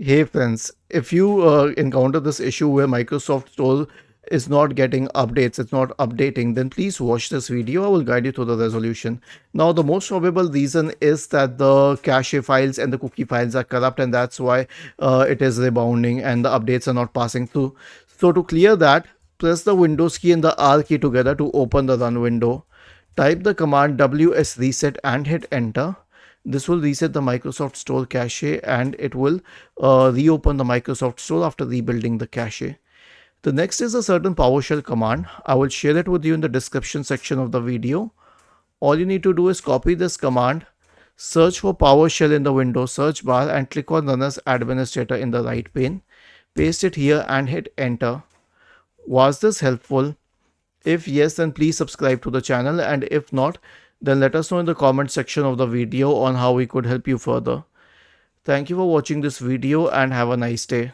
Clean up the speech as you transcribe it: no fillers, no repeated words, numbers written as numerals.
Hey friends, if you encounter this issue where Microsoft Store is not getting updates, it's not updating, then please watch this video. I will guide you through the resolution. Now, the most probable reason is that the cache files and the cookie files are corrupt, and that's why it is rebounding and the updates are not passing through. So to clear that, press the Windows key and the R key together to open the run window. Type the command wsreset and hit enter. This will reset the Microsoft Store cache and it will reopen the Microsoft Store after rebuilding the cache. The next is a certain PowerShell command. I will share it with you in the description section of the video. All you need to do is copy this command, search for PowerShell in the Windows search bar and click on Run as Administrator in the right pane. Paste it here and hit enter. Was this helpful? If yes, then please subscribe to the channel, and if not, then let us know in the comment section of the video on how we could help you further. Thank you for watching this video and have a nice day.